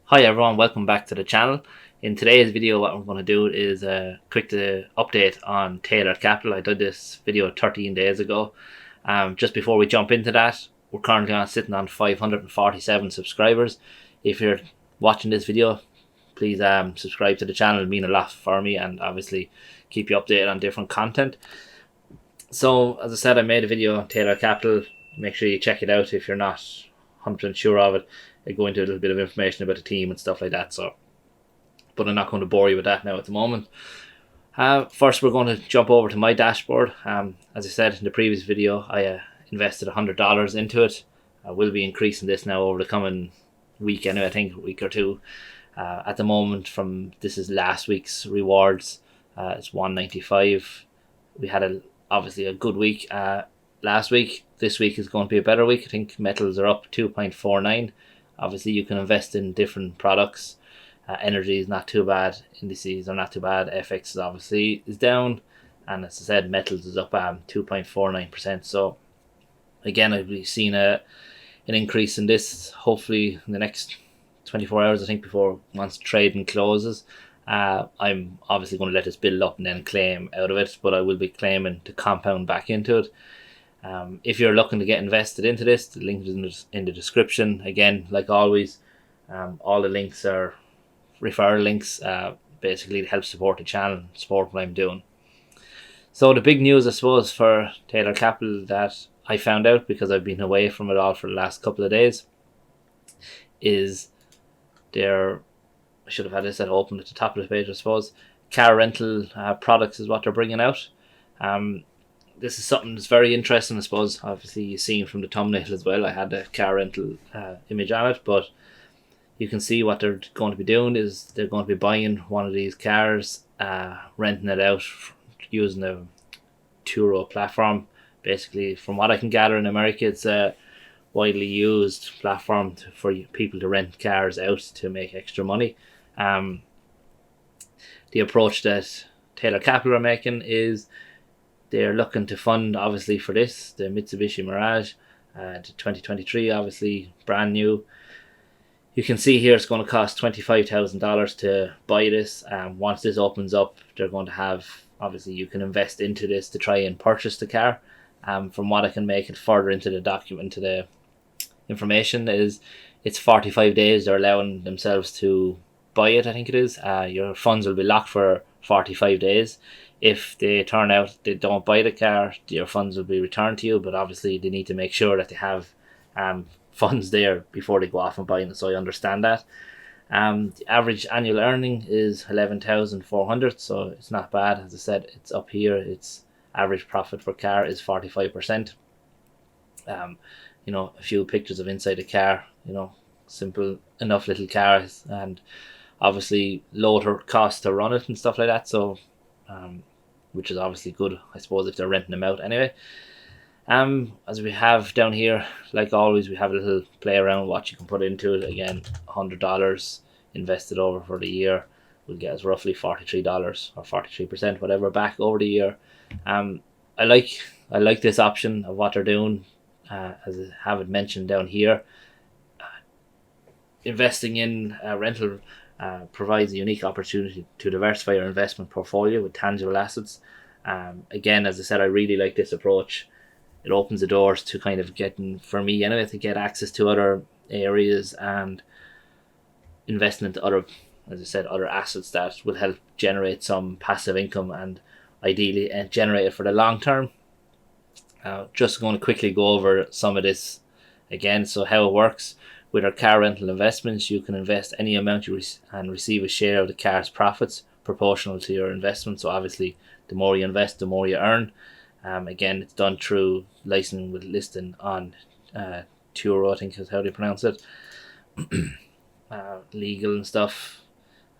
Hi everyone, welcome back to the channel. In today's video what we're going to do is a quick update on Taylor Capital. I did this video 13 days ago. Just before we jump into that, we're currently sitting on 547 subscribers. If you're watching this video, please subscribe to the channel. It'll mean a lot for me and obviously keep you updated on different content. So as I said, I made a video on Taylor Capital. Make sure you check it out if you're not 100% sure of it. I go into a little bit of information about the team and stuff like that. But I'm not going to bore you with that now at the moment. First, we're going to jump over to my dashboard. As I said in the previous video, I invested $100 into it. I will be increasing this now over the coming week anyway, I think a week or two. At the moment, this is last week's rewards. It's $195. We had obviously a good week last week. This week is going to be a better week. I think metals are up 2.49. Obviously, you can invest in different products. Energy is not too bad. Indices are not too bad. FX is down. And as I said, metals is up 2.49%. So, again, I'll be seeing an increase in this hopefully in the next 24 hours, I think, once trading closes. I'm obviously going to let this build up and then claim out of it, but I will be claiming to compound back into it. If you're looking to get invested into this, the link is in the description. Again, like always, all the links are referral links, basically to help support the channel, support what I'm doing. So the big news, I suppose, for Taylor Capital that I found out because I've been away from it all for the last couple of days is I should have had this open at the top of the page, I suppose. Car rental products is what they're bringing out. This is something that's very interesting, I suppose. Obviously, you've seen from the thumbnail as well. I had a car rental image on it, but you can see what they're going to be doing is they're going to be buying one of these cars, renting it out using a Turo platform. Basically, from what I can gather in America, it's a widely used platform for people to rent cars out to make extra money. The approach that Taylor Capital are making is they're looking to fund, obviously, for this, the Mitsubishi Mirage, the 2023, obviously, brand new. You can see here it's going to cost $25,000 to buy this. Once this opens up, they're going to have, obviously, you can invest into this to try and purchase the car. From what I can make it further into the document, into the information, is it's 45 days they're allowing themselves to buy it, I think it is. Your funds will be locked for 45 days. If they turn out they don't buy the car, your funds will be returned to you, but obviously they need to make sure that they have funds there before they go off and buy it, so I understand that. The average annual earning is 11,400, so it's not bad. As I said, it's up here. Its average profit per car is 45%. A few pictures of inside the car, simple enough little cars, and obviously lower cost to run it and stuff like that, so which is obviously good, I suppose, if they're renting them out anyway. As we have down here, like always, we have a little play around what you can put into it. Again, $100 invested over for the year will get us roughly $43 or 43%, whatever, back over the year. I like this option of what they're doing. As I have it mentioned down here, investing in rental provides a unique opportunity to diversify your investment portfolio with tangible assets. Again, as I said, I really like this approach. It opens the doors to kind of for me anyway, to get access to other areas and investing into other, as I said, other assets that will help generate some passive income and ideally generate it for the long term. Just going to quickly go over some of this again. So how it works. With our car rental investments, you can invest any amount and receive a share of the car's profits proportional to your investment. So obviously, the more you invest, the more you earn. Again, it's done through licensing with listing on Turo, I think is how they pronounce it. Legal and stuff.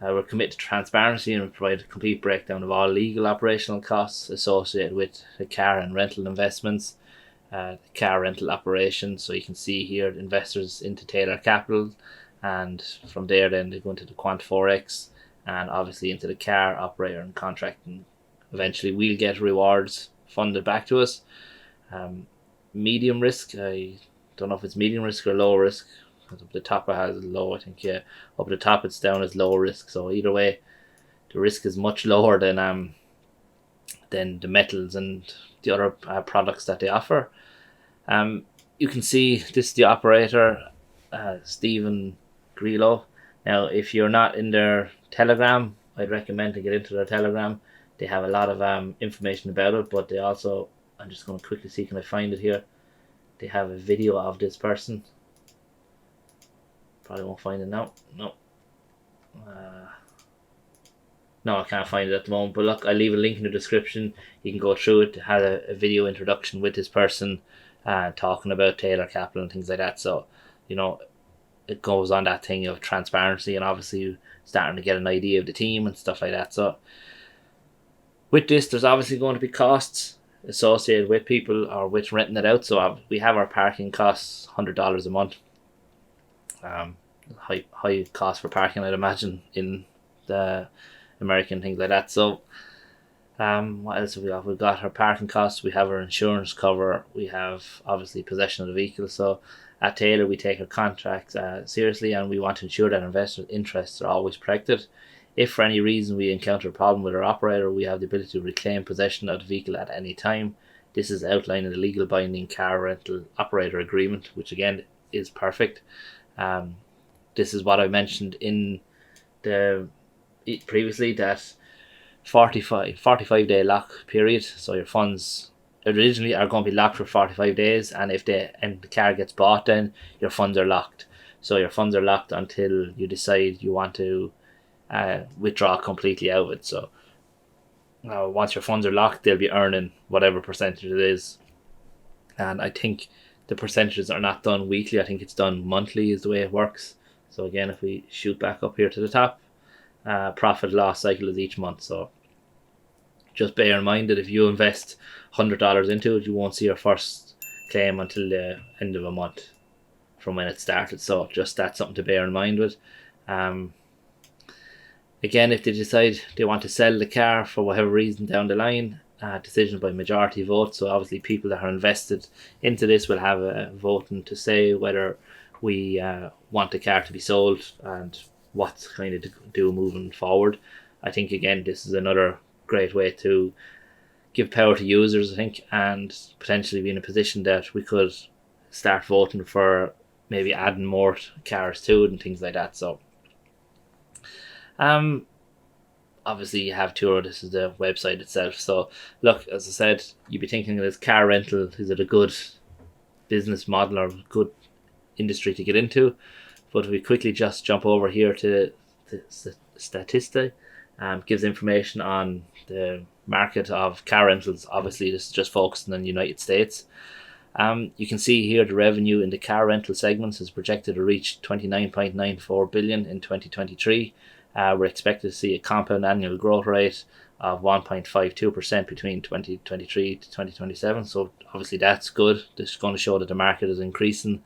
We're committed to transparency and we provide a complete breakdown of all legal operational costs associated with the car and rental investments. The car rental operation, so you can see here investors into Taylor Capital, and from there then they go into the Quant Forex and obviously into the car operator and contracting. Eventually we'll get rewards funded back to us. Medium risk, I don't know if it's medium risk or low risk, because up the top it has low. I think yeah, up the top it's down as low risk. So either way, the risk is much lower than the metals and the other products that they offer. You can see this is the operator, Stephen Grillo. Now, if you're not in their Telegram, I'd recommend to get into their Telegram. They have a lot of information about it, but they also, I'm just going to quickly see, can I find it here? They have a video of this person. Probably won't find it now. No. No, I can't find it at the moment. But look, I'll leave a link in the description. You can go through it. It had a video introduction with this person talking about Taylor Capital and things like that. So, it goes on that thing of transparency and obviously starting to get an idea of the team and stuff like that. So, with this, there's obviously going to be costs associated with people or with renting it out. So, we have our parking costs, $100 a month. High cost for parking, I'd imagine, in the American things like that. So what else have we got? We've got our parking costs, we have our insurance cover, we have obviously possession of the vehicle. So at Taylor we take our contracts seriously, and we want to ensure that investors' interests are always protected. If for any reason we encounter a problem with our operator, we have the ability to reclaim possession of the vehicle at any time. This is outlined in the legal binding car rental operator agreement, which again is perfect. This is what I mentioned in the previously, that 45 day lock period. So your funds originally are going to be locked for 45 days, and if the car gets bought, then your funds are locked. So your funds are locked until you decide you want to withdraw completely out of it. So once your funds are locked, they'll be earning whatever percentage it is, and I think the percentages are not done weekly. I think it's done monthly is the way it works. So again, if we shoot back up here to the top, profit loss cycle is each month. So just bear in mind that if you invest $100 into it, you won't see your first claim until the end of a month from when it started. So just that's something to bear in mind with. Again, if they decide they want to sell the car for whatever reason down the line, decision by majority vote. So obviously people that are invested into this will have a voting to say whether we want the car to be sold and what kind of to do moving forward. I think again this is another great way to give power to users, I think, and potentially be in a position that we could start voting for maybe adding more cars to it and things like that. So obviously you have Turo, this is the website itself. So look, as I said, you'd be thinking of this car rental, is it a good business model or good industry to get into? But if we quickly just jump over here to the statistic, gives information on the market of car rentals. Obviously this is just focusing on the United States. You can see here the revenue in the car rental segments is projected to reach 29.94 billion in 2023. We're expected to see a compound annual growth rate of 1.52% between 2023 to 2027. So obviously that's good. This is going to show that the market is increasing,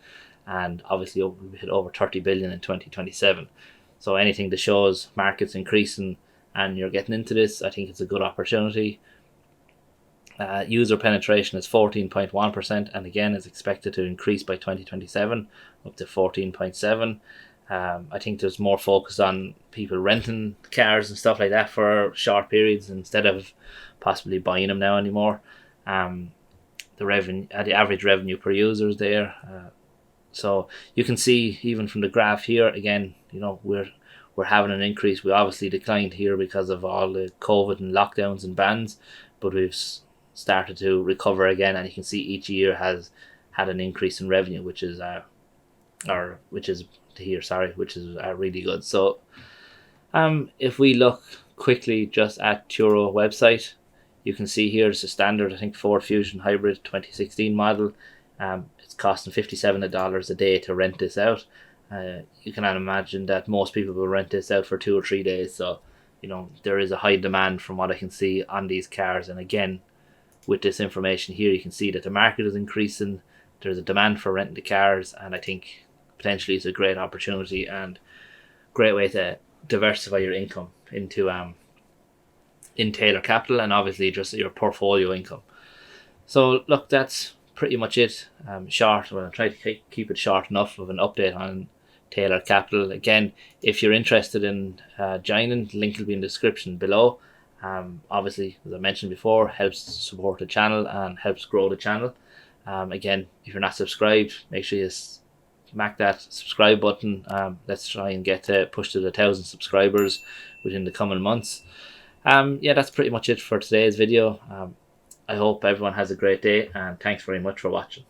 and obviously we hit over 30 billion in 2027. So anything that shows markets increasing and you're getting into this, I think it's a good opportunity. User penetration is 14.1%, and again is expected to increase by 2027 up to 14.7%. I think there's more focus on people renting cars and stuff like that for short periods instead of possibly buying them now anymore. The average revenue per user is there. So you can see even from the graph here, again, we're having an increase. We obviously declined here because of all the COVID and lockdowns and bans, but we've started to recover again, and you can see each year has had an increase in revenue, which is really good. So if we look quickly just at Turo website, you can see here it's a standard, I think, Ford Fusion Hybrid 2016 model. It's costing $57 a day to rent this out. You can imagine that most people will rent this out for 2 or 3 days. So there is a high demand from what I can see on these cars. And again, with this information here, you can see that the market is increasing. There's a demand for renting the cars, and I think potentially it's a great opportunity and great way to diversify your income into in Taylor Capital, and obviously just your portfolio income. So look, that's pretty much it. Short. Well, I'll try to keep it short enough of an update on Taylor Capital. Again, if you're interested in joining, the link will be in the description below. Obviously, as I mentioned before, helps support the channel and helps grow the channel. Again, if you're not subscribed, make sure you smack that subscribe button. Let's try and get push to the 1,000 subscribers within the coming months. Yeah, that's pretty much it for today's video. I hope everyone has a great day, and thanks very much for watching.